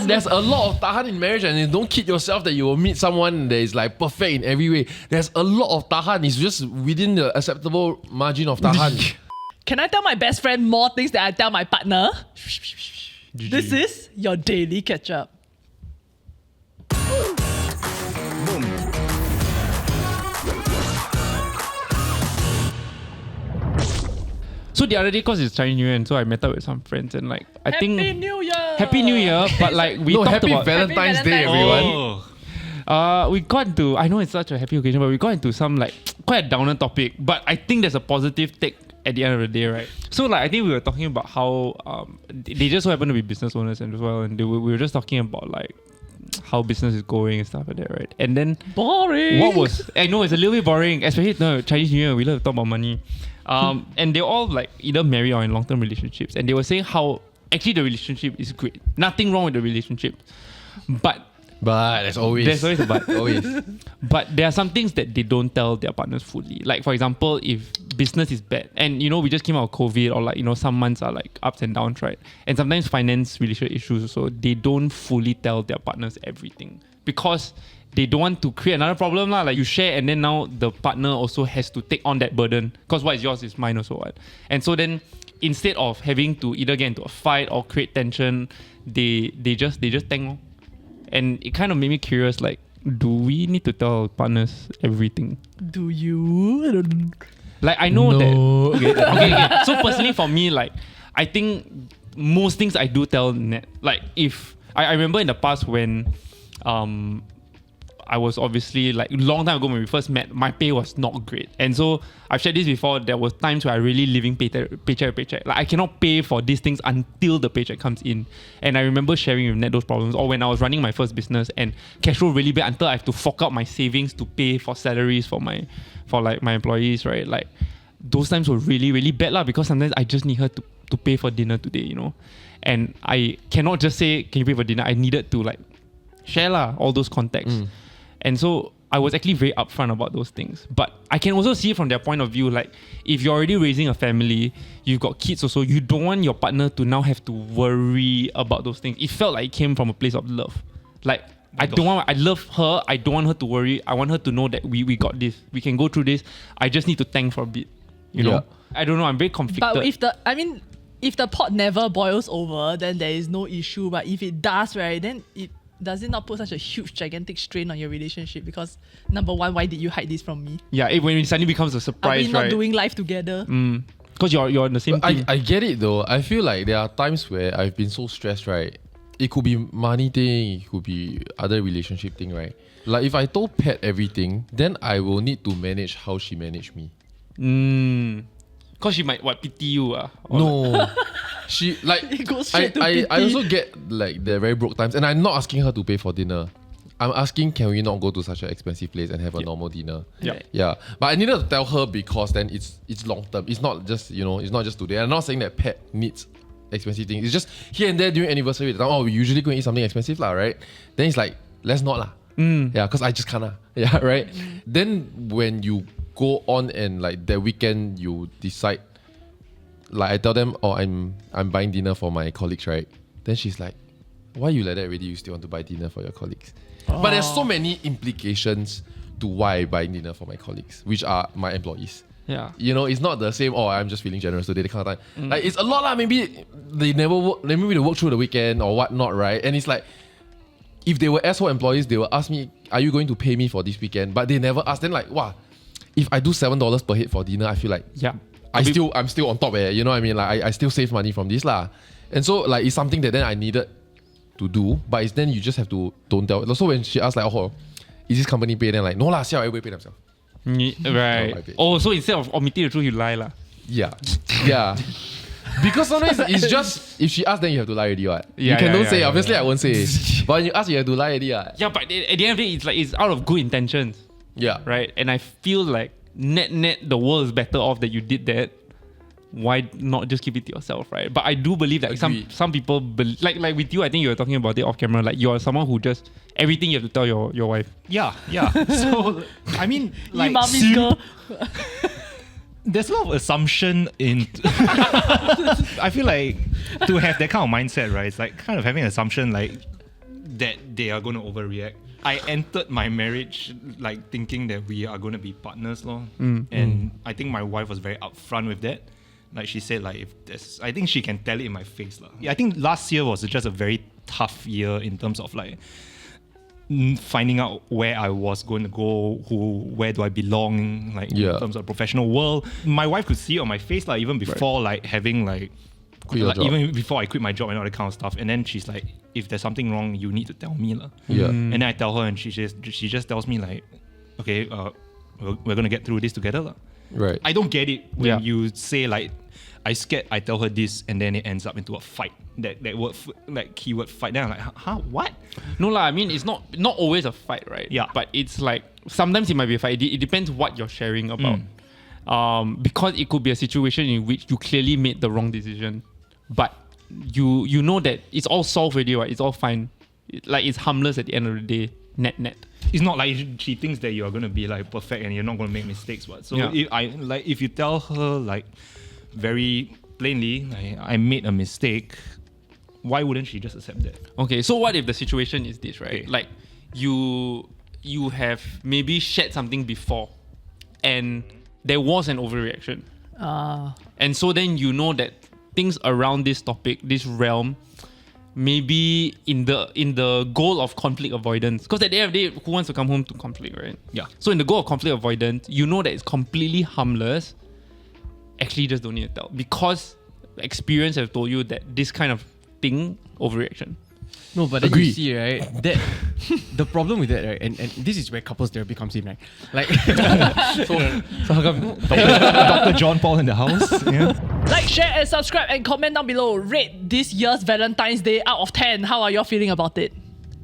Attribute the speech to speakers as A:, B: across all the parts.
A: There's a lot of tahan in marriage, and you don't kid yourself that you will meet someone that is like perfect in every way. There's a lot of tahan. It's just within the acceptable margin of tahan.
B: Can I tell my best friend more things that I tell my partner? This is your daily Ketchup.
C: So the other day, cause it's Chinese New Year, and so I met up with some friends, and like
B: Happy New Year!
C: Happy New Year, but like we talked
A: happy
C: about
A: Valentine's Day, everyone.
C: we got into, I know it's such a happy occasion, but we got into some like quite a downer topic, but I think there's a positive take at the end of the day, right? So like I think we were talking about how they just so happen to be business owners as well, and we were just talking about like how business is going and stuff like that, right? And then
B: boring.
C: What was I know it's a little bit boring, especially no Chinese New Year. We love to talk about money, and they're all like either married or in long-term relationships, and they were saying how actually the relationship is great, nothing wrong with the relationship, but
A: there's always
C: a but.
A: always.
C: But there are some things that they don't tell their partners fully. Like for example, if business is bad, and you know we just came out of COVID, or like you know some months are like ups and downs, right? And sometimes finance related issues, so they don't fully tell their partners everything because they don't want to create another problem lah. Like you share, and then now the partner also has to take on that burden because what is yours is mine also, right? And so then instead of having to either get into a fight or create tension, they just tank. And it kind of made me curious, like, do we need to tell our partners everything?
B: Do you?
C: Like, I know that... Okay. So personally for me, like, I think most things I do tell Nat. Like, if... I remember in the past when... I was obviously like long time ago when we first met, my pay was not great. And so I've shared this before, there was times where I really living paycheck to paycheck. Like I cannot pay for these things until the paycheck comes in. And I remember sharing with Nat those problems, or when I was running my first business and cash flow really bad until I have to fork out my savings to pay for salaries for my employees, right? Like those times were really, really bad lah, because sometimes I just need her to pay for dinner today, you know? And I cannot just say, can you pay for dinner? I needed to like share lah, all those contexts. And so I was actually very upfront about those things. But I can also see from their point of view, like if you're already raising a family, you've got kids also, you don't want your partner to now have to worry about those things. It felt like it came from a place of love. Like I love her, I don't want her to worry. I want her to know that we got this. We can go through this. I just need to tank for a bit. You know? I don't know, I'm very conflicted.
B: But if the pot never boils over, then there is no issue. But if it does, right, then does it not put such a huge, gigantic strain on your relationship? Because number one, why did you hide this from me?
C: Yeah, when it suddenly becomes a surprise,
B: Are we not doing life together?
C: Because you're on the same team.
A: I get it though. I feel like there are times where I've been so stressed, right? It could be money thing, it could be other relationship thing, right? Like if I told Pat everything, then I will need to manage how she managed me.
C: Because she might pity you
A: No. She like
B: it goes straight to pity.
A: I also get like the very broke times, and I'm not asking her to pay for dinner. I'm asking, can we not go to such an expensive place and have a normal dinner? Yeah. But I needed to tell her because then it's long term. It's not just it's not just today. I'm not saying that Pat needs expensive things. It's just here and there during anniversary. We usually go and eat something expensive lah, right? Then it's like let's not lah. Yeah, because I just can't. Yeah, right. Then when you go on and like that weekend you decide, like I tell them, I'm buying dinner for my colleagues, right? Then she's like, why you like that already? You still want to buy dinner for your colleagues? But there's so many implications to why I buy dinner for my colleagues, which are my employees.
C: Yeah.
A: It's not the same, I'm just feeling generous today, the kind of time. Like it's a lot lah. Maybe they never work, maybe they work through the weekend or whatnot, right? And it's like, if they were asshole employees, they will ask me, are you going to pay me for this weekend? But they never ask. Then like, wow, if I do $7 per head for dinner, I feel like I'm still on top. You know what I mean? Like I still save money from this lah. And so like it's something that then I needed to do, but it's then you just have to don't tell. Also when she asked like, is this company pay? Then like, no lah, everybody pay themselves.
C: Right. So instead of omitting the truth, you lie lah.
A: Yeah. Because sometimes it's just, if she asks, then you have to lie already, right? You can don't say. Obviously, I won't say. But when you ask, you have to lie already, right?
C: Yeah, but at the end of the day, it's out of good intentions.
A: Yeah.
C: Right? And I feel like net, the world is better off that you did that. Why not just keep it to yourself, right? But I do believe that some people, like with you, I think you were talking about it off camera, like you're someone who just, everything you have to tell your wife.
D: Yeah. So, I mean, like...
B: mommy's girl.
D: there's a lot of assumption in. I feel like to have that kind of mindset, right? It's like kind of having an assumption like that they are going to overreact. I entered my marriage like thinking that we are going to be partners, and I think my wife was very upfront with that. Like she said, like if there's, I think she can tell it in my face, Yeah, I think last year was just a very tough year in terms of like finding out where I was going to go, where do I belong, like in terms of professional world. My wife could see it on my face, like even before like having like even before I quit my job and all that kind of stuff. And then she's like, if there's something wrong, you need to tell me. And then I tell her and she just tells me like, okay, we're gonna get through this together.
A: Right.
D: I don't get it when you say like, I scared I tell her this and then it ends up into a fight. That word, like keyword fight. Then I'm like, huh, what?
C: No lah, I mean it's not always a fight, right?
D: Yeah.
C: But it's like sometimes it might be a fight. It depends what you're sharing about. Because it could be a situation in which you clearly made the wrong decision, but you know that it's all solved already, right? It's all fine. It's harmless at the end of the day. Net.
D: It's not like she thinks that you're gonna be like perfect and you're not gonna make mistakes. But so if you tell her like very plainly, like, I made a mistake, why wouldn't she just accept that?
C: Okay, so what if the situation is this, right?
D: Okay.
C: Like you have maybe shared something before and there was an overreaction. And so then you know that things around this topic, this realm, maybe in the goal of conflict avoidance. Because at the end of the day, who wants to come home to conflict, right?
D: Yeah.
C: So in the goal of conflict avoidance, you know that it's completely harmless. Actually, just don't need to tell. Because experience have told you that this kind of thing, overreaction.
E: No, but then you see, right, that the problem with that, right, and this is where couples therapy comes in, right? Like,
A: So how come?
D: Dr. John Paul in the house. Yeah.
B: Like, share, and subscribe, and comment down below. Rate this year's Valentine's Day out of 10. How are you all feeling about it?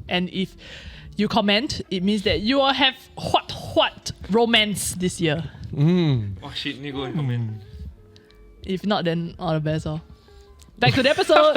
B: And if you comment, it means that you will have what romance this year.
C: Oh shit, need to go and comment.
B: If not, then all the best. Back to the episode.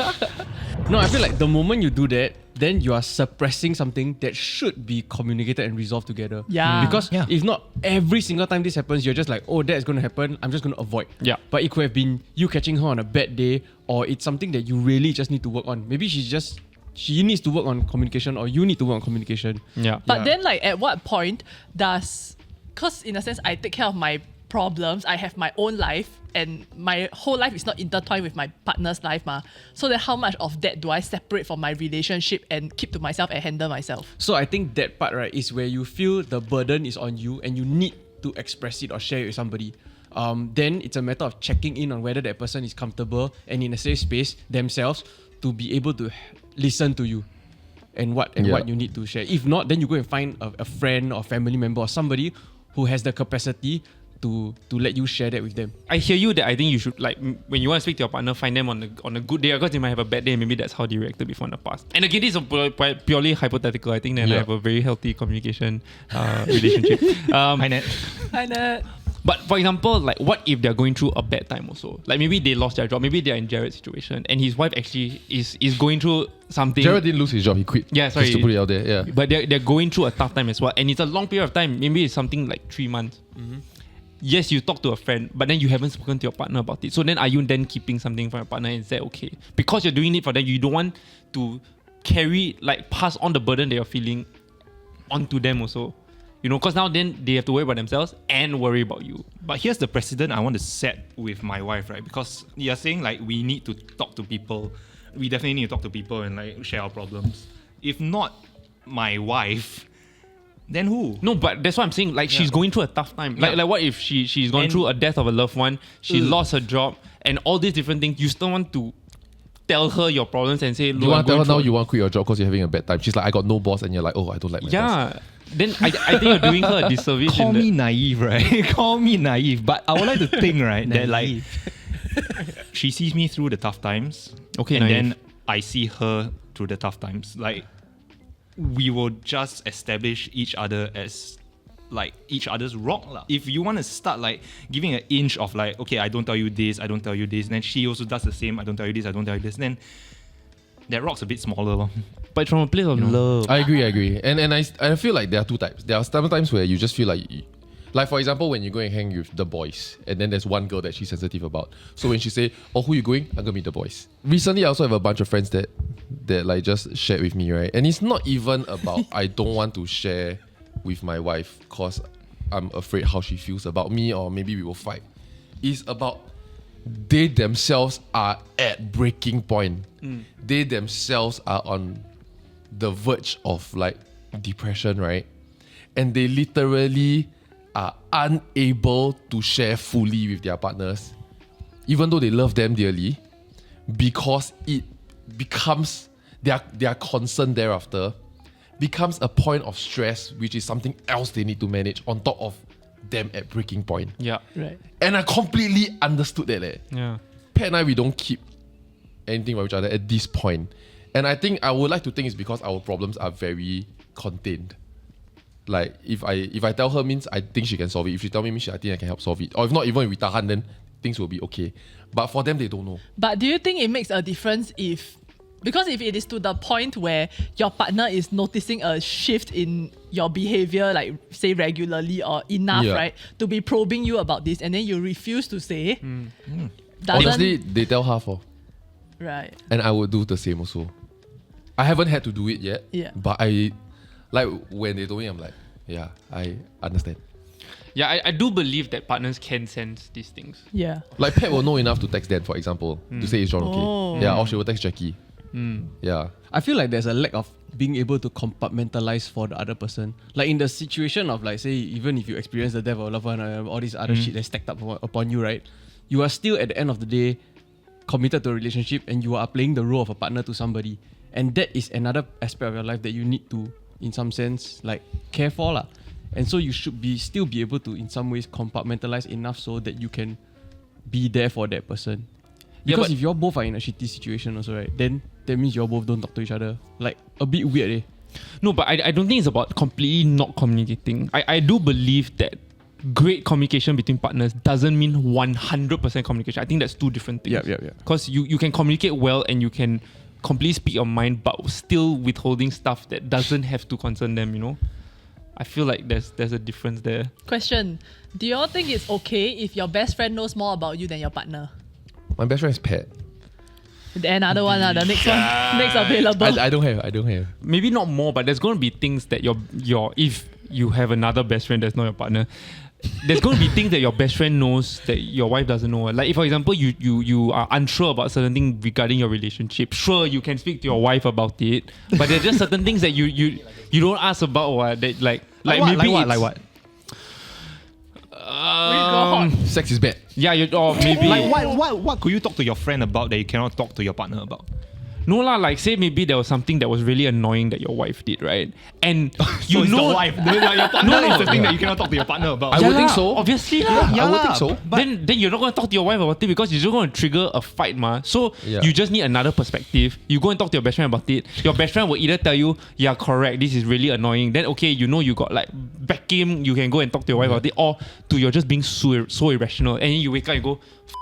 E: no, I feel like the moment you do that, then you are suppressing something that should be communicated and resolved together.
B: Yeah.
E: Because if not, every single time this happens, you're just like, oh, that's going to happen, I'm just going to avoid.
C: Yeah.
E: But it could have been you catching her on a bad day, or it's something that you really just need to work on. Maybe she needs to work on communication, or you need to work on communication.
C: Yeah.
B: But then, like, at what point because in a sense, I take care of my problems, I have my own life, and my whole life is not intertwined with my partner's life, So then how much of that do I separate from my relationship and keep to myself and handle myself?
E: So I think that part, right, is where you feel the burden is on you and you need to express it or share it with somebody. Then it's a matter of checking in on whether that person is comfortable and in a safe space themselves to be able to listen to you and what you need to share. If not, then you go and find a friend or family member or somebody who has the capacity to let you share that with them.
C: I hear you that I think you should, like, when you want to speak to your partner, find them on a good day, because they might have a bad day. Maybe that's how they reacted before in the past. And again, this is purely hypothetical. I think that I have a very healthy communication relationship.
D: Hi, Nat.
B: Hi, Nat.
C: But for example, like, what if they're going through a bad time also? Like, maybe they lost their job. Maybe they're in Jared's situation, and his wife actually is going through something.
A: Jared didn't lose his job; he quit.
C: Yeah, sorry.
A: Just to put it out there. Yeah.
C: But they're going through a tough time as well, and it's a long period of time. Maybe it's something like 3 months. Yes, you talk to a friend, but then you haven't spoken to your partner about it. So then are you then keeping something from your partner? Is that okay? Because you're doing it for them, you don't want to pass on the burden that you're feeling onto them also. You know, because now then they have to worry about themselves and worry about you.
D: But here's the precedent I want to set with my wife, right? Because you're saying like we need to talk to people. We definitely need to talk to people and like share our problems. If not my wife, then who?
C: No, but that's what I'm saying. Like, she's going through a tough time. Like what if she's gone through a death of a loved one, she lost her job, and all these different things. You still want to tell her your problems and say, look,
A: you want to tell her now you want to quit your job because you're having a bad time. She's like, I got no boss, and you're like, oh, I don't like my boss.
C: Yeah. Then I think you're doing her a disservice.
D: Call me naive, right? Call me naive. But I would like to think, right, that like she sees me through the tough times.
C: Okay,
D: and
C: naive.
D: then I see her through the tough times. Like, we will just establish each other as like each other's rock. If you want to start like giving an inch of like, okay, I don't tell you this, I don't tell you this, and then she also does the same, I don't tell you this, I don't tell you this, then that rock's a bit smaller.
C: But from a place of love.
A: I agree. And I feel like there are two types. There are some times where you just feel like Like for example, when you go and hang with the boys, and then there's one girl that she's sensitive about. So when she say, "Oh, who you going?" I'm gonna meet the boys. Recently, I also have a bunch of friends that like just shared with me, right? And it's not even about I don't want to share with my wife because I'm afraid how she feels about me, or maybe we will fight. It's about they themselves are at breaking point. They themselves are on the verge of like depression, right? And they literally are unable to share fully with their partners, even though they love them dearly, because it becomes their concern thereafter becomes a point of stress, which is something else they need to manage on top of them at breaking point.
C: Yeah.
B: Right.
A: And I completely understood that.
C: Yeah.
A: Pat and I, we don't keep anything about each other at this point. And I think I would like to think it's because our problems are very contained. Like if I tell her means I think she can solve it. If she tell me means I think I can help solve it. Or if not, even if we tahan, then things will be okay. But for them, they don't know.
B: But do you think it makes a difference because if it is to the point where your partner is noticing a shift in your behavior, like say regularly or enough, right, to be probing you about this, and then you refuse to say,
A: Honestly, they tell half of.
B: Right.
A: And I would do the same also. I haven't had to do it yet.
B: Yeah.
A: But I, like when they told me, I'm like, yeah, I understand.
C: Yeah, I do believe that partners can sense these things.
B: Yeah.
A: Like Pat will know enough to text Dan, for example, to say is John okay.
B: Oh.
A: Yeah, or she will text Jackie. Yeah.
E: I feel like there's a lack of being able to compartmentalize for the other person. Like in the situation of like, say, even if you experience the death of a loved one or all this other shit that's stacked up upon you, right? You are still at the end of the day committed to a relationship and you are playing the role of a partner to somebody. And that is another aspect of your life that you need to, in some sense, like care for lah. And so you should still be able to, in some ways, compartmentalize enough so that you can be there for that person. Because if you both are in a shitty situation also, right, then that means you both don't talk to each other. Like, a bit weird, eh?
C: No, but I don't think it's about completely not communicating. I do believe that great communication between partners doesn't mean 100% communication. I think that's two different things.
E: Yeah.
C: Because you can communicate well and you can completely speak your mind, but still withholding stuff that doesn't have to concern them, you know? I feel like there's a difference there.
B: Question. Do you all think it's okay if your best friend knows more about you than your partner?
A: My best friend is Pat.
B: Another one, the next one, next available.
A: I don't have.
C: Maybe not more, but there's going to be things that if you have another best friend that's not your partner, there's going to be things that your best friend knows that your wife doesn't know. Like if, for example, you are unsure about certain things regarding your relationship. Sure, you can speak to your wife about it, but there's just certain things that you don't ask about. What that like maybe
D: like what?
A: Sex is bad.
C: Yeah, or maybe
D: Like what could you talk to your friend about that you cannot talk to your partner about?
C: no lah. Like say maybe there was something that was really annoying that your wife did, right? And you
D: So
C: know,
D: it's the wife. Your partner is the thing that you cannot talk to your partner about.
A: I would think so.
C: Obviously,
A: I would think so.
C: then you're not going to talk to your wife about it because you're just going to trigger a fight, ma. So
A: Yeah.
C: you just need another perspective. You go and talk to your best friend about it. Your best friend will either tell you, yeah, correct, this is really annoying. Then okay, you know you got like backing, you can go and talk to your wife about it. Or you're just being so irrational. And then you wake up and go,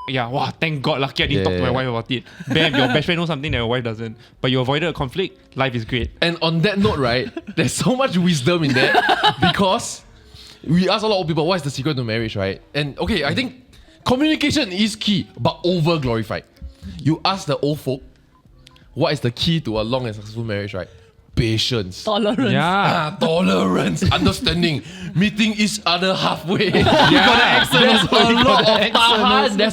C: yeah, wow, thank God, lucky I didn't talk to my wife about it. Bam, your best friend knows something that your wife doesn't. But you avoided a conflict, life is great.
A: And on that note, right, there's so much wisdom in that because we ask a lot of people, what is the secret to marriage, right? And okay, I think communication is key, but over glorified. You ask the old folk, what is the key to a long and successful marriage, right? Patience.
B: Tolerance.
C: Yeah.
A: Tolerance, understanding, meeting each other halfway. There's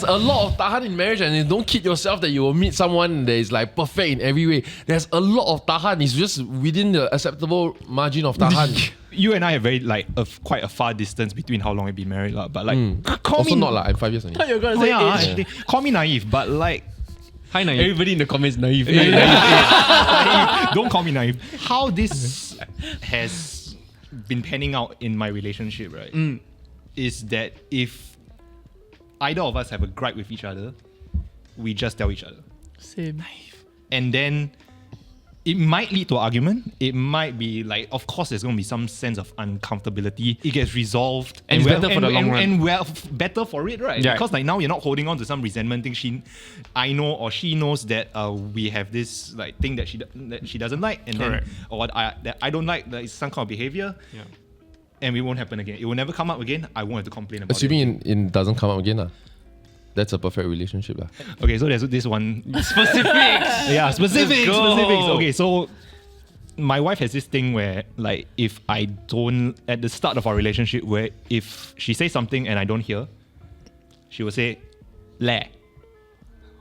A: a lot of tahan in marriage, and you don't kid yourself that you will meet someone that is like perfect in every way. There's a lot of tahan. It's just within the acceptable margin of tahan.
D: You and I have very quite a far distance between how long we've been married, but like call
A: Also
D: me
A: not like I'm 5 years only.
B: You're gonna
D: Oh,
B: say
D: yeah,
B: age.
D: actually, call me naive, but like
C: Hi, Naive.
E: Everybody in the comments naive.
D: don't call me naive. How this has been panning out in my relationship, right, is that if either of us have a gripe with each other, we just tell each other.
B: Same.
D: And then it might lead to an argument. It might be like, of course, there's going to be some sense of uncomfortability. It gets resolved.
C: And it's better for the long run.
D: And better for it, right?
C: Yeah.
D: Because like now you're not holding on to some resentment thing. I know or she knows that we have this like thing that she doesn't like, and
C: Correct.
D: then or that I don't like. That is some kind of behavior.
C: Yeah.
D: and it won't happen again. It will never come up again. I won't have to complain about
A: Assuming it doesn't come up again, that's a perfect relationship.
D: it. Okay, so there's this one.
C: Specifics.
D: Yeah, specifics.
C: go.
D: Specifics. Okay, so my wife has this thing where, like, if I don't, at the start of our relationship, where if she says something and I don't hear, she will say, "leh,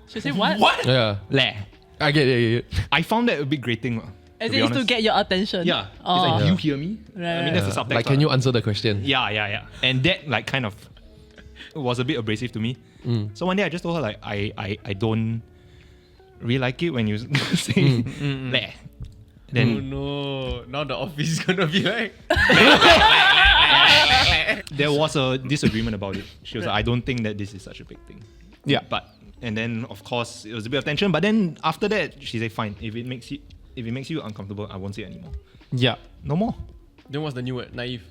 B: She say what?
A: Yeah.
D: leh."
A: I get it.
D: I found that a bit grating.
B: As
D: be
B: in, it's to
D: honest.
B: get your attention.
D: Yeah.
B: Oh.
D: It's like,
A: Yeah.
D: you hear me? I mean, that's the subtext.
A: Like, can you answer the question?
D: Yeah. And that, like, kind of was a bit abrasive to me. So one day I just told her, like, I don't really like it when you say leh. Then
E: no, now the office is gonna be like.
D: there was a disagreement about it. She was like, I don't think that this is such a big thing.
C: Yeah.
D: And then of course it was a bit of tension. But then after that, she said, fine. If it makes you uncomfortable, I won't say it anymore.
C: Yeah.
D: No more.
E: Then what's the new word? Naive.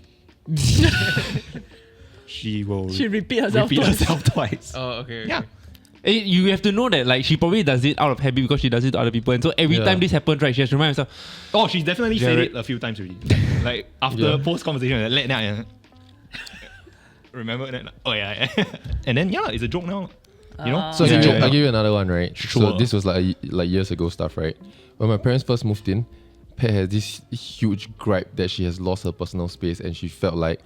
D: She will
B: She repeat herself
D: repeat
B: twice.
D: herself twice.
E: Oh, okay.
D: Yeah.
C: You have to know that like she probably does it out of habit because she does it to other people, and so every
A: Yeah.
C: time this happens, right, she has to remind herself.
D: Oh, she's definitely said
C: Jared.
D: it a few times already. Like after
A: Yeah.
D: post conversation, like, remember that? Oh yeah. And then yeah, it's a joke now. You know?
A: So
C: Yeah,
A: I'll give you another one, right?
D: Sure.
A: So this was like years ago stuff, right? When my parents first moved in, Pat has this huge gripe that she has lost her personal space and she felt like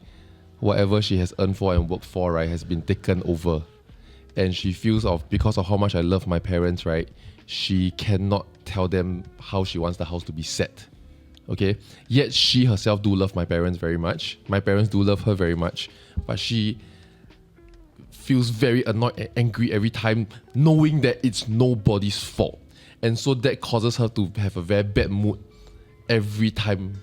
A: whatever she has earned for and worked for, right, has been taken over. And she feels because of how much I love my parents, right, she cannot tell them how she wants the house to be set. Okay? Yet she herself do love my parents very much. My parents do love her very much. But she feels very annoyed and angry every time knowing that it's nobody's fault. And so that causes her to have a very bad mood every time,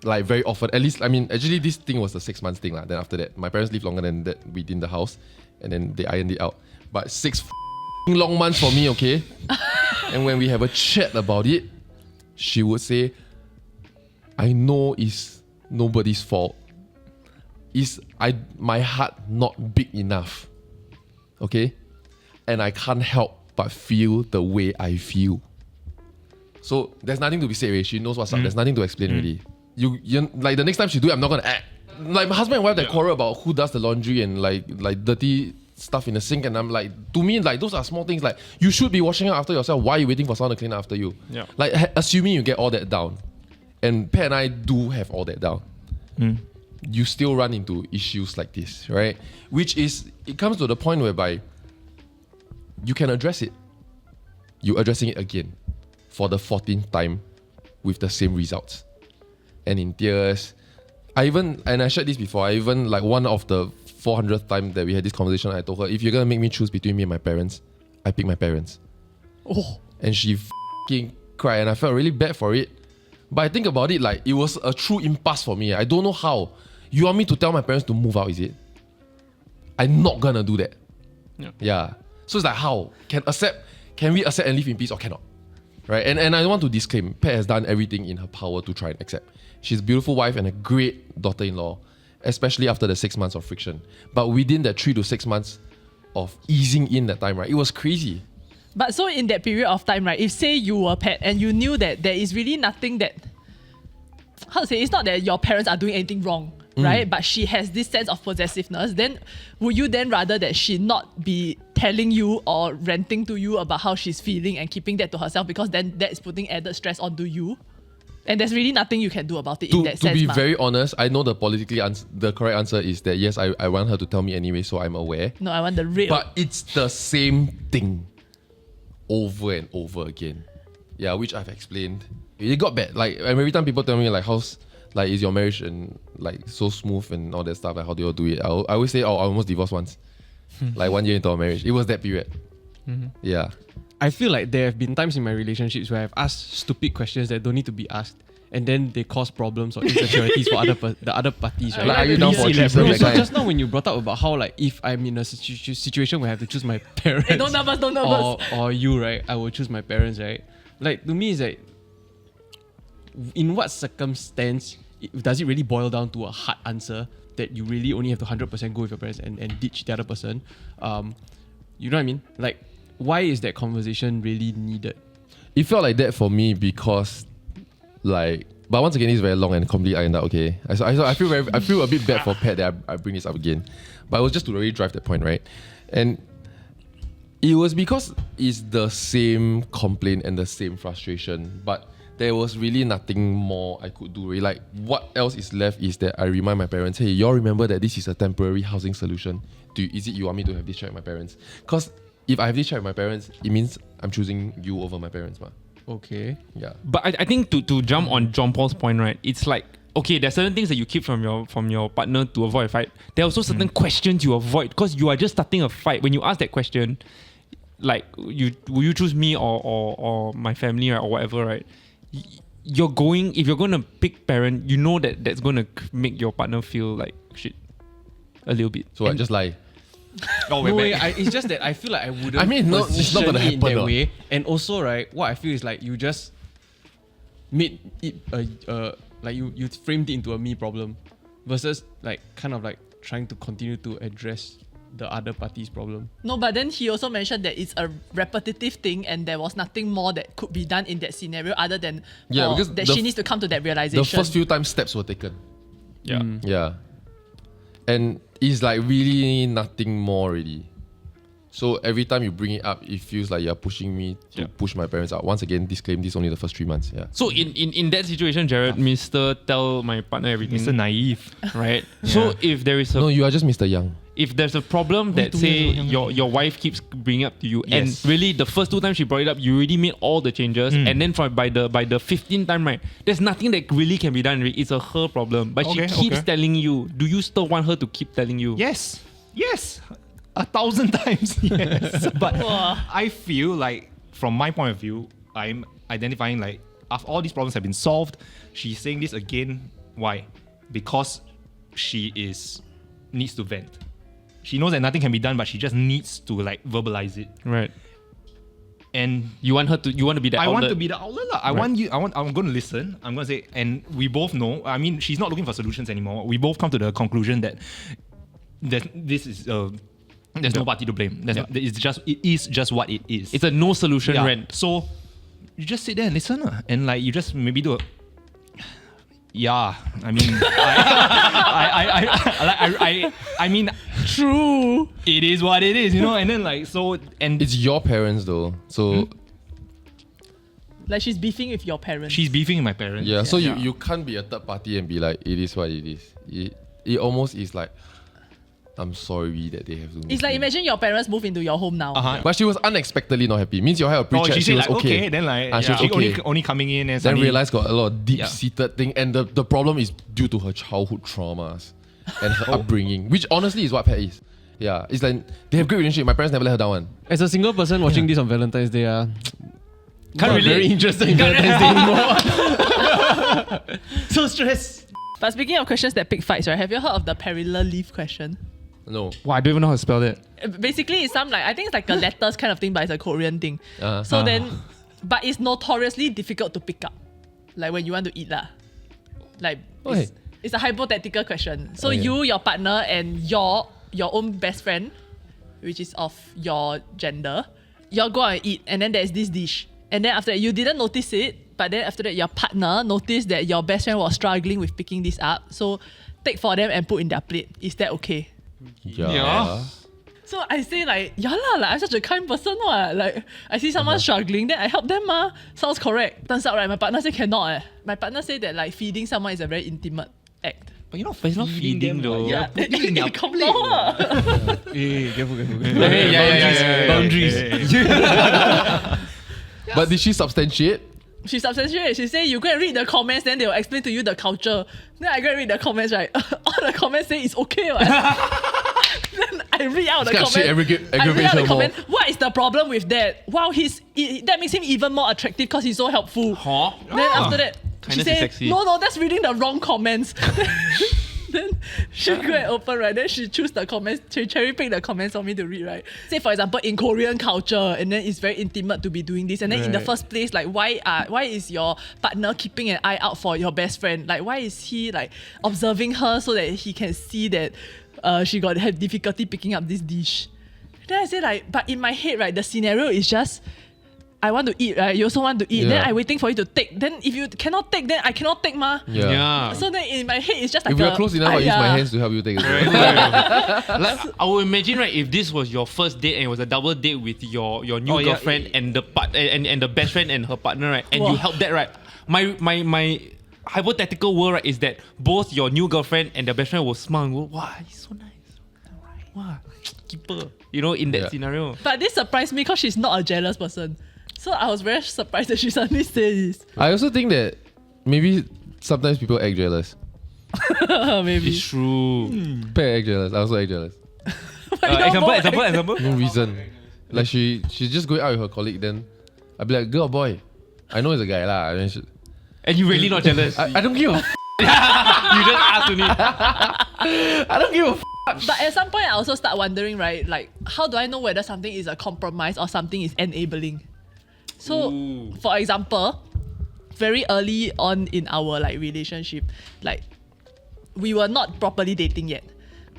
A: like very often. At least, I mean, actually this thing was a 6 months thing. Then after that, my parents lived longer than that within the house and then they ironed it out. But 6 long months for me, okay? And when we have a chat about it, she would say, I know it's nobody's fault. Is my heart not big enough? Okay? And I can't help but feel the way I feel. So there's nothing to be said, right? She knows what's up. There's nothing to explain really. You like the next time she do it, I'm not gonna act. Like my husband and wife that quarrel about who does the laundry and like dirty stuff in the sink, and I'm like, to me, like those are small things. Like you should be washing up after yourself. Why are you waiting for someone to clean up after you?
C: Yeah.
A: Like assuming you get all that down, and Pat and I do have all that down. You still run into issues like this, right? Which is, it comes to the point whereby you can address it. You're addressing it again for the 14th time with the same results. And in tears, I shared this before, like one of the 400th time that we had this conversation, I told her, if you're gonna make me choose between me and my parents, I pick my parents.
B: Oh.
A: And she f***ing cried and I felt really bad for it. But I think about it, like it was a true impasse for me. I don't know how. You want me to tell my parents to move out, is it? I'm not gonna do that. Yeah. So it's like, how? Can we accept and live in peace or cannot? Right? And I want to disclaim, Pat has done everything in her power to try and accept. She's a beautiful wife and a great daughter-in-law, especially after the 6 months of friction. But within that 3 to 6 months of easing in that time, right, it was crazy.
B: But so in that period of time, right, if say you were Pat and you knew that there is really nothing that, how to say, it's not that your parents are doing anything wrong, right? But she has this sense of possessiveness, then would you then rather that she not be telling you or ranting to you about how she's feeling and keeping that to herself, because then that's putting added stress onto you? And there's really nothing you can do about it in that sense.
A: To be very honest, I know the correct answer is that yes, I want her to tell me anyway, so I'm aware.
B: No, I want the real.
A: But it's the same thing over and over again. Yeah, which I've explained. It got bad. Like every time people tell me like how's like is your marriage and like so smooth and all that stuff, like how do you all do it? I always say, oh, I almost divorced once. Like 1 year into our marriage. It was that period. Yeah.
E: I feel like there have been times in my relationships where I've asked stupid questions that don't need to be asked, and then they cause problems or insecurities for the other parties, right?
A: Like, are you down for a
E: No,
A: threesome?
E: so just now when you brought up about how like if I'm in a situation where I have to choose my parents,
B: Hey, don't nervous.
E: or you, right, I will choose my parents, right? Like to me, it's like, in what circumstance does it really boil down to a hard answer that you really only have to 100% go with your parents and ditch the other person? You know what I mean? Like, why is that conversation really needed?
A: It felt like that for me because like But once again, it's very long and completely ironed out. Okay, I feel a bit bad for Pat that I bring this up again, but it was just to really drive that point, right? And it was because it's the same complaint and the same frustration, but there was really nothing more I could do. Really. Like, what else is left is that I remind my parents, hey, y'all remember that this is a temporary housing solution. Is it you want me to have this chat with my parents? Because if I have this chat with my parents, it means I'm choosing you over my parents, ma.
E: Okay.
A: Yeah.
C: But I think to jump on John Paul's point, right? It's like, okay, there's certain things that you keep from your partner to avoid a fight. There are also certain questions you avoid because you are just starting a fight. When you ask that question, like, will you choose me or my family, right, or whatever, right? If you're going to pick parent, you know that's going to make your partner feel like shit a little bit.
A: So I just lie.
E: No way. It's just that I feel like I wouldn't.
A: I mean, no, it's not gonna
E: position it in
A: happen,
E: that
A: no.
E: way. And also, right, what I feel is like you just made it like you framed it into a me problem, versus like kind of like trying to continue to address the other party's problem.
B: No, but then he also mentioned that it's a repetitive thing and there was nothing more that could be done in that scenario other than
A: because
B: that she needs to come to that realization.
A: The first few times steps were taken.
C: Yeah.
A: Yeah. And it's like really nothing more already. So every time you bring it up, it feels like you're pushing me to push my parents out. Once again, disclaim this only the first 3 months. Yeah.
C: So in that situation, Jared, Mr. Tell my partner everything.
D: Mr. Naive.
C: Right? So if there is
A: No, you are just Mr. Young.
C: if there's a problem that say your wife keeps bringing up to you,
D: Yes.
C: and really the first 2 times she brought it up, you already made all the changes, and then by the 15th time, right, there's nothing that really can be done. It's a her problem, but she keeps telling you. Do you still want her to keep telling you?
D: Yes. 1,000 times. Yes. But I feel like, from my point of view, I'm identifying like, after all these problems have been solved, she's saying this again. Why? Because she needs to vent. She knows that nothing can be done, but she just needs to like verbalize it.
C: Right.
D: And
C: you want to be that outlet.
D: I want to be the outlet. I'm going to listen. I'm going to say, and we both know, I mean, she's not looking for solutions anymore. We both come to the conclusion that this is there's no party to blame. It is just what it is.
C: It's a no solution rant.
D: So you just sit there and listen, and like you just maybe do a. Yeah, I mean, I mean,
B: True.
D: it is what it is, you know. And then like so, and
A: It's your parents though. So
B: Like she's beefing with your parents.
D: she's beefing with my parents.
A: yeah, so you can't be a third party and be like, it is what it is. It almost is like, I'm sorry that they have to.
B: It's like, imagine your parents move into your home now.
A: But she was unexpectedly not happy. Means you have a pre-chat.
D: she said
A: was
D: like
A: okay.
D: then like
A: she was
D: she
A: okay.
D: only coming in and
A: Then
D: suddenly
A: realized got a lot of deep-seated thing, and the problem is due to her childhood traumas and her upbringing, which honestly is what Pat is. Yeah, it's like they have great relationship. My parents never let her down one.
E: As a single person watching this on Valentine's Day,
C: Can't
E: not
C: relate.
E: very interested in Valentine's Day anymore.
D: so stressed.
B: But speaking of questions that pick fights, right? Have you heard of the perillar leaf question?
A: No.
C: Wow, I don't even know how to spell that.
B: Basically, it's some like, I think it's like a letters kind of thing, but it's a Korean thing.
A: Uh-huh.
B: So then, but it's notoriously difficult to pick up. Like when you want to eat lah. Like it's a hypothetical question. So you, your partner, and your own best friend, which is of your gender, y'all go out and eat, and then there's this dish. And then after that, you didn't notice it, but then after that, your partner noticed that your best friend was struggling with picking this up. So take for them and put in their plate. Is that okay?
A: Yeah.
B: So I say like, yeah lah, like I'm such a kind person, what? Like I see someone struggling, then I help them ma. Sounds correct. Turns out right, my partner say cannot. My partner say that like feeding someone is a very intimate act.
D: But
C: But it's not feeding though.
B: Yeah,
D: their
B: come on.
E: Careful.
D: Boundaries.
A: But did she substantiate?
B: She substantiated. She say you go and read the comments, then they will explain to you the culture. Then I go and read the comments, right? All the comments say it's okay, right? Then I read out the
A: This kind of shit
B: comment. I read out
A: aggravates
B: the
A: her more.
B: comment. What is the problem with that? Wow, that makes him even more attractive because he's so helpful.
C: Huh?
B: Then after that, she
C: Kindness is
B: said,
C: sexy.
B: no, that's reading the wrong comments. Then she go and open, right? Then she choose the comments, she cherry pick the comments for me to read, right? Say for example, in Korean culture, and then it's very intimate to be doing this. And then in the first place, like why is your partner keeping an eye out for your best friend? Like why is he like observing her so that he can see that she had difficulty picking up this dish? Then I say like, but in my head, right, the scenario is just I want to eat, right? You also want to eat.
A: Yeah.
B: Then I'm waiting for you to take. Then if you cannot take, then I cannot take, ma.
A: Yeah.
B: So then in my head, it's just like
A: If we are close enough, I'll use my hands to help you take it.
C: Like, I would imagine, right, if this was your first date and it was a double date with your new girlfriend and the and the best friend and her partner, right, and you help that, right? My hypothetical world, right, is that both your new girlfriend and the best friend will smile and go, wow, he's so nice. Wow, keeper. You know, in that scenario.
B: But this surprised me because she's not a jealous person. So I was very surprised that she suddenly said this.
A: I also think that maybe sometimes people act jealous.
B: Maybe.
C: It's true.
A: Pair act jealous. I also act jealous.
C: Example.
A: No reason. Like she's just going out with her colleague, then I'd be like, girl or boy? I know it's a guy lah.
C: And you really not jealous.
A: I don't give a
C: You just asked me.
A: I don't give a
B: But at some point, I also start wondering, right? Like, how do I know whether something is a compromise or something is enabling? So, for example, very early on in our like relationship, like we were not properly dating yet.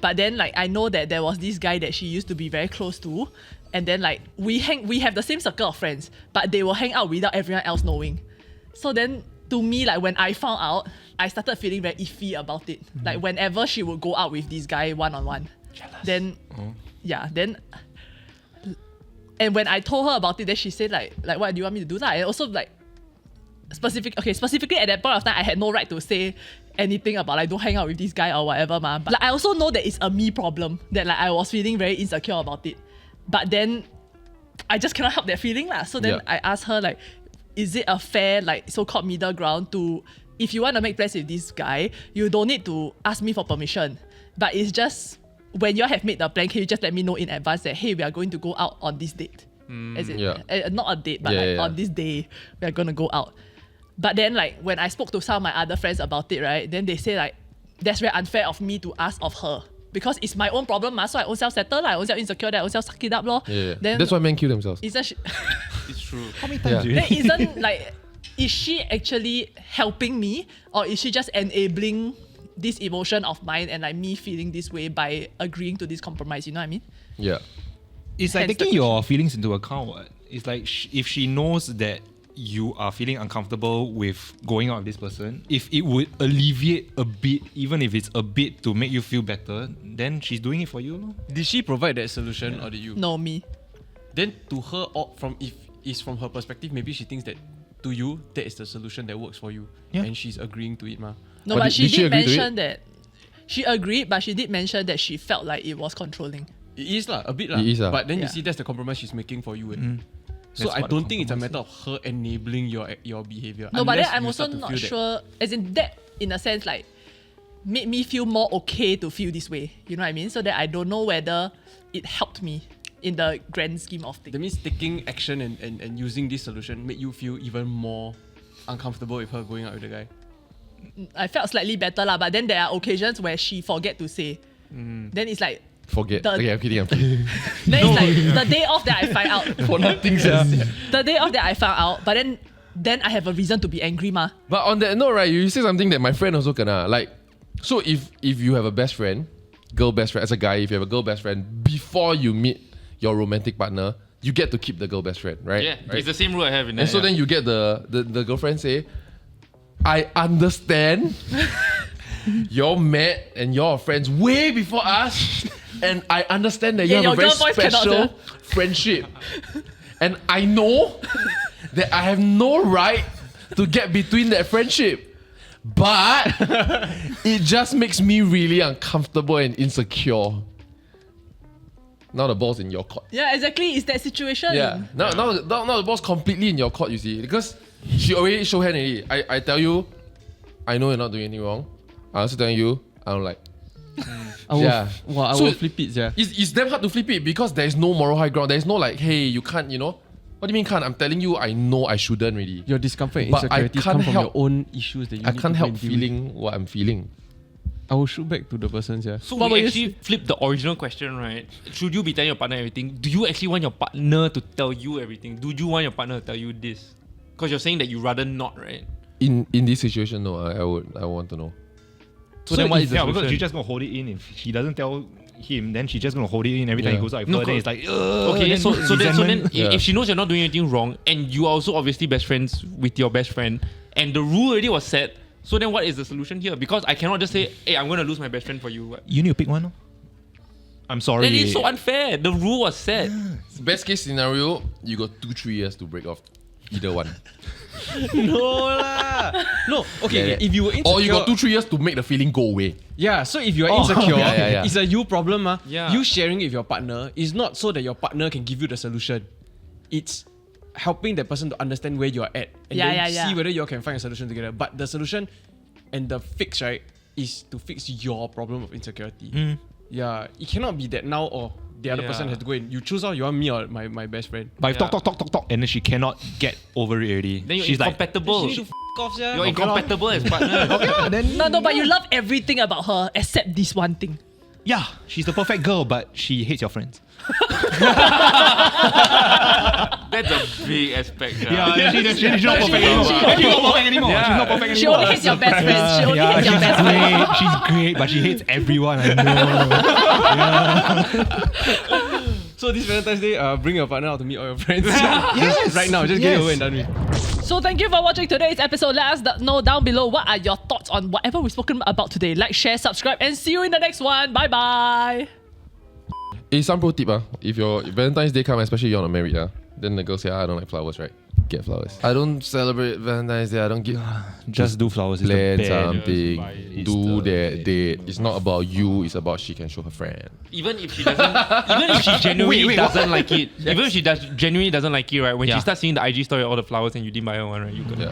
B: But then like I know that there was this guy that she used to be very close to, and then like we have the same circle of friends, but they will hang out without everyone else knowing. So then to me, like when I found out, I started feeling very iffy about it. Like whenever she would go out with this guy one-on-one, then and when I told her about it, then she said like what do you want me to do? And also like specifically at that point of time, I had no right to say anything about like don't hang out with this guy or whatever, ma. But like, I also know that it's a me problem, that like I was feeling very insecure about it. But then I just cannot help that feeling lah. So then I asked her like, is it a fair like so-called middle ground to, if you want to make plans with this guy, you don't need to ask me for permission. But it's just when you have made the plan, can you just let me know in advance that hey, we are going to go out on this date? As in, not a date, but on this day we are going to go out. But then like when I spoke to some of my other friends about it, right, then they say like that's very unfair of me to ask of her because it's my own problem, so I own self settle, I own self insecure, I own self suck it up, lor. Then
A: that's why men kill themselves.
B: Isn't
C: It's true.
D: How many times do you?
B: then isn't like, is she actually helping me or is she just enabling this emotion of mine and like me feeling this way by agreeing to this compromise? You know what I mean?
A: Yeah.
D: It's like
B: Hence the
D: taking your feelings into account. What? It's like if she knows that you are feeling uncomfortable with going out with this person, if it would alleviate a bit, even if it's a bit to make you feel better, then she's doing it for you. No?
E: Did she provide that solution or did you?
B: No, me.
E: Then to her, or if it's from her perspective, maybe she thinks that to you, that is the solution that works for you.
D: Yeah.
E: And she's agreeing to it, ma.
B: No,
A: But
B: but she
A: did she
B: did
A: agree to
B: mention that she agreed, but she did mention that she felt like it was controlling.
E: It is lah, a bit lah.
A: It is lah.
E: But then
B: Yeah.
E: you see that's the compromise she's making for you. So
D: That's
E: I
D: what
E: don't
D: the
E: think it's a
D: compromise
E: matter of her enabling your behavior.
B: No, but then
E: unless
B: I'm
E: you
B: also
E: start to
B: not
E: feel that.
B: sure, as in that, in a sense, like, made me feel more okay to feel this way. You know what I mean? So that I don't know whether it helped me in the grand scheme of things.
E: That means taking action and using this solution made you feel even more uncomfortable with her going out with the guy.
B: I felt slightly better lah, but then there are occasions where she forget to say. Then it's like,
A: Forget.
B: The-
A: Okay, I'm kidding. I'm kidding.
B: then it's like the day off that I find out.
A: For nothing.
B: The day off that I found out, but then I have a reason to be angry, ma.
A: But on that note, right, you say something that my friend also kena. Like, so if you have a best friend, girl best friend, as a guy, if you have a girl best friend, before you meet your romantic partner, you get to keep the girl best friend, right?
C: Yeah,
A: Right?
C: it's the same rule I have in there.
A: And so then you get the girlfriend say, I understand you're mad and you're friends way before us, and I understand that you
B: Yeah,
A: have a very
B: your girl voice cannot
A: special
B: do.
A: friendship. And I know that I have no right to get between that friendship. But it just makes me really uncomfortable and insecure. Now the ball's in your court.
B: Yeah, exactly. It's that situation.
A: Yeah. Now the ball's completely in your court, you see. Because she already show hand already. I tell you, I know you're not doing anything wrong. I also telling you, I don't like.
E: I will,
A: Yeah.
E: I
A: So
E: will flip it, yeah.
A: It's damn hard to flip it because there is no moral high ground. There is no like, hey, you can't, you know. What do you mean can't? I'm telling you, I know I shouldn't really.
E: Your discomfort and
A: But I
E: insecurities
A: can't
E: come from
A: help-
E: your own issues that you
A: I
E: need
A: can't
E: to
A: help
E: go and deal with.
A: feeling what I'm feeling.
E: I will shoot back to the person, yeah.
C: So
B: What
C: we
B: about you?
C: actually flip the original question, right? Should you be telling your partner everything? Do you actually want your partner to tell you everything? Do you want your partner to tell you this? Because you're saying that you rather not, right?
A: In this situation, no, I want to know.
C: So then what is the
D: because
C: solution?
D: she's just gonna hold it in. If she doesn't tell him, then she's just gonna hold it in every time he goes out with her. Then it's like,
C: okay,
D: then
C: so then
A: Yeah.
C: if she knows you're not doing anything wrong, and you are also obviously best friends with your best friend, and the rule already was set, so then what is the solution here? Because I cannot just say, hey, I'm gonna lose my best friend for you.
D: you need to pick one. No? I'm sorry.
C: That is so unfair. The rule was set.
A: Best case scenario, you got 2-3 years to break off either one.
E: No lah. No. Okay.
A: Yeah.
E: If you were insecure,
A: Or you got 2-3 years to make the feeling go away.
E: yeah. So if you are insecure,
A: Yeah.
E: it's a you problem.
C: Yeah.
E: You sharing it with your partner is not so that your partner can give you the solution. It's helping that person to understand where you are at and then see whether you all can find a solution together. But the solution and the fix, right, is to fix your problem of insecurity. Yeah. It cannot be that now or the other person has to go in. You choose you want me or my best friend.
D: But if talk, and then she cannot get over it already.
C: Then you're
D: she's like,
C: incompatible.
E: You need to f off, yeah.
C: You're incompatible as partners.
B: No, but you love everything about her except this one thing.
D: yeah, she's the perfect girl, but she hates your friends.
C: That's a big aspect.
D: She's not perfect anymore. She's not perfect anymore.
C: Yeah.
D: She's not perfect anymore.
B: She only hates your best friends. She only hates your best friends.
D: She's great, but she hates everyone. I know.
E: So this Valentine's Day, bring your partner out to meet all your friends. Yes. Right now, just get it over and done with.
B: So thank you for watching today's episode. Let us know down below what are your thoughts on whatever we've spoken about today. Like, share, subscribe, and see you in the next one. Bye bye.
A: Hey, some pro tip, if your Valentine's Day come, especially you're not married, then the girl say, I don't like flowers, right? Get flowers. I don't celebrate Valentine's Day. I don't give.
D: Just do flowers. It's the
A: Plan
D: best.
A: something. Do that date. It's not about you. It's about she can show her friend.
C: Even if she doesn't, even if she genuinely doesn't like it, even if she genuinely doesn't like it, right? When she starts seeing the IG story of all the flowers and you didn't buy her one, right? You go.
A: Yeah.